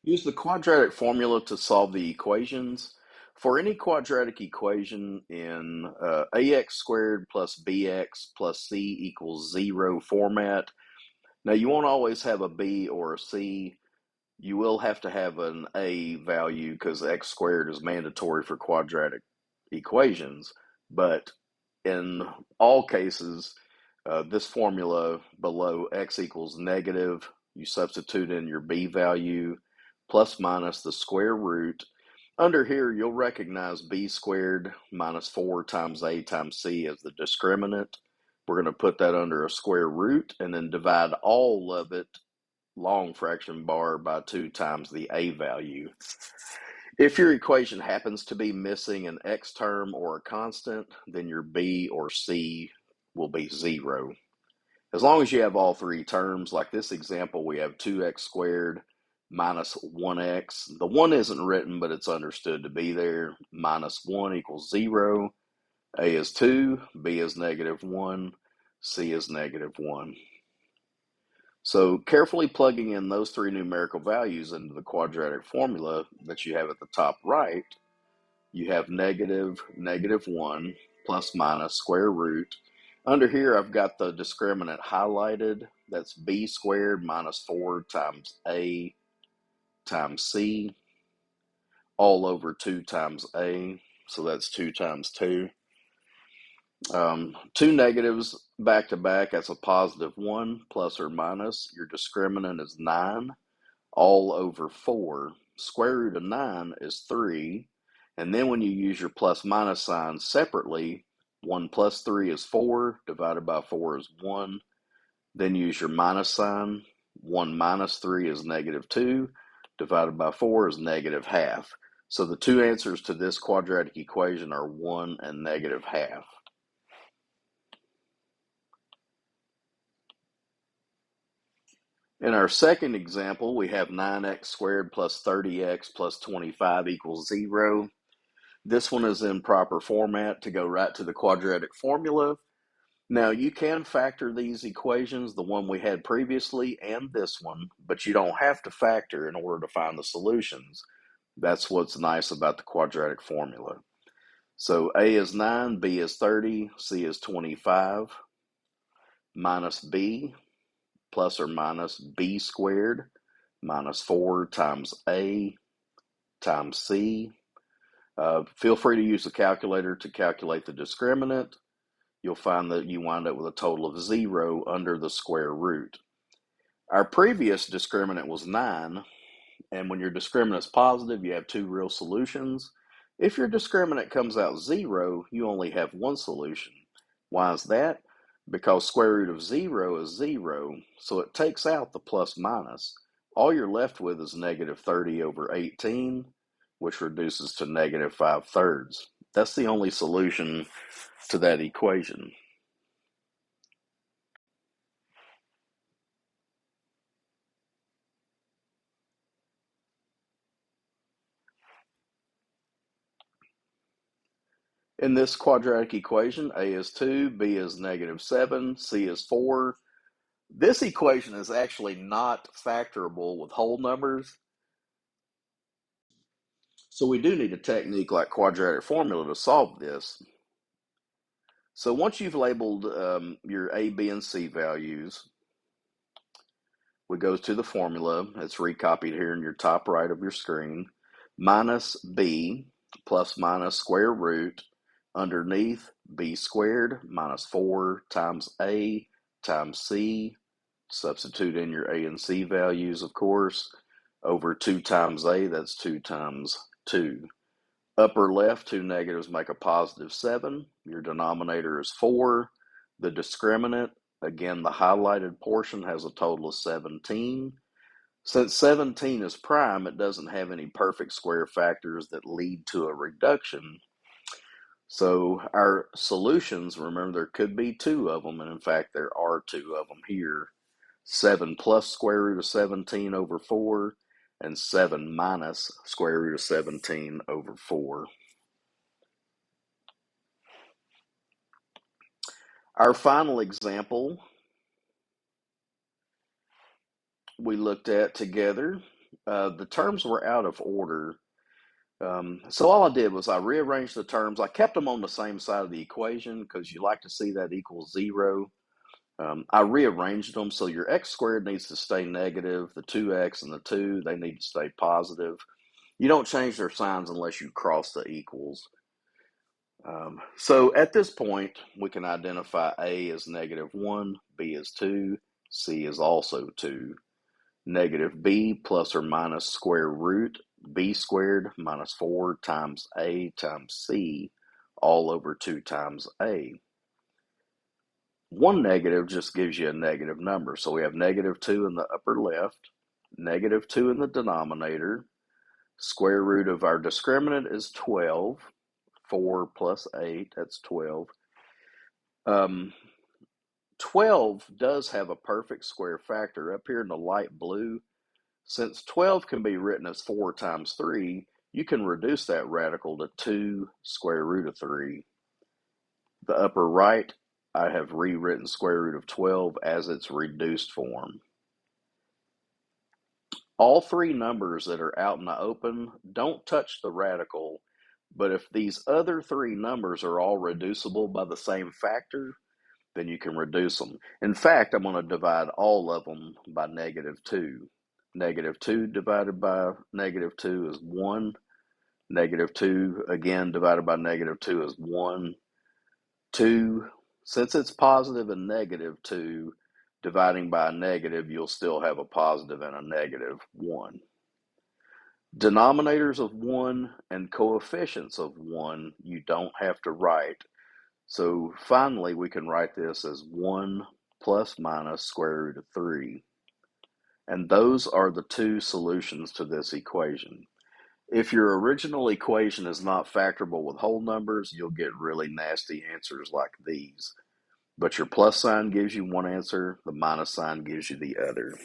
Use the quadratic formula to solve the equations. For any quadratic equation in ax squared plus bx plus c equals 0 format, now you won't always have a b or a c. You will have to have an a value because x squared is mandatory for quadratic equations. But in all cases, this formula below x equals negative, you substitute in your b value plus minus the square root. Under here, you'll recognize b squared minus 4 times a times c as the discriminant. We're going to put that under a square root and then divide all of it, long fraction bar, by 2 times the a value. If your equation happens to be missing an x term or a constant, then your b or c will be 0. As long as you have all three terms, like this example, we have 2x squared minus 1x. The 1 isn't written, but it's understood to be there. Minus 1 equals 0. A is 2, b is negative 1, c is negative 1. So carefully plugging in those three numerical values into the quadratic formula that you have at the top right, you have negative 1 plus minus square root. Under here, I've got the discriminant highlighted. That's b squared minus 4 times a times c, all over 2 times a. So that's 2 times 2. Two negatives back to back, that's a positive 1 plus or minus. Your discriminant is 9, all over 4. Square root of 9 is 3. And then when you use your plus minus sign separately, 1 plus 3 is 4, divided by 4 is 1. Then use your minus sign. 1 minus 3 is negative 2, divided by 4 is negative half. So the two answers to this quadratic equation are 1 and negative half. In our second example, we have 9x squared plus 30x plus 25 equals 0. This one is in proper format to go right to the quadratic formula. Now, you can factor these equations, the one we had previously and this one, but you don't have to factor in order to find the solutions. That's what's nice about the quadratic formula. So a is 9, b is 30, c is 25, minus b plus or minus b squared minus 4 times a times c. Feel free to use the calculator to calculate the discriminant. You'll find that you wind up with a total of 0 under the square root. Our previous discriminant was 9, and when your discriminant is positive, you have two real solutions. If your discriminant comes out 0, you only have one solution. Why is that? Because square root of 0 is 0, so it takes out the plus minus. All you're left with is negative 30 over 18, which reduces to negative 5/3. That's the only solution to that equation. In this quadratic equation, a is 2, b is negative 7, c is 4. This equation is actually not factorable with whole numbers, so we do need a technique like quadratic formula to solve this. So once you've labeled your a, b, and c values, we go to the formula. It's recopied here in your top right of your screen. Minus b plus minus square root underneath b squared minus 4 times a times c. Substitute in your a and c values, of course, over 2 times a, that's 2 times 2. Upper left, two negatives make a positive 7. Your denominator is 4. The discriminant, again, the highlighted portion, has a total of 17. Since 17 is prime, it doesn't have any perfect square factors that lead to a reduction. So our solutions, remember, there could be two of them, and in fact there are two of them here. 7 plus square root of 17 over 4, and 7 minus square root of 17 over 4. Our final example we looked at together The terms were out of order. So all I did was I rearranged the terms. I kept them on the same side of the equation because you like to see that equals 0. I rearranged them so your x squared needs to stay negative. The 2x and the 2, they need to stay positive. You don't change their signs unless you cross the equals. So at this point, we can identify A as -1, B as 2, C is also 2. Negative B plus or minus square root B squared minus 4 times A times C all over 2 times A. One negative just gives you a negative number. So we have -2 in the upper left, -2 in the denominator. Square root of our discriminant is 12. 4 plus 8, that's 12. 12 does have a perfect square factor. Up here in the light blue, since 12 can be written as 4 times 3, you can reduce that radical to 2 square root of 3. The upper right, I have rewritten square root of 12 as its reduced form. All three numbers that are out in the open don't touch the radical, but if these other three numbers are all reducible by the same factor, then you can reduce them. In fact, I'm going to divide all of them by -2. -2 divided by -2 is 1. -2 again divided by -2 is 1. 2, since it's positive and -2, dividing by a negative, you'll still have a positive and a -1. Denominators of 1 and coefficients of 1 you don't have to write. So finally, we can write this as 1 plus minus square root of 3. And those are the two solutions to this equation. If your original equation is not factorable with whole numbers, you'll get really nasty answers like these. But your plus sign gives you one answer, the minus sign gives you the other.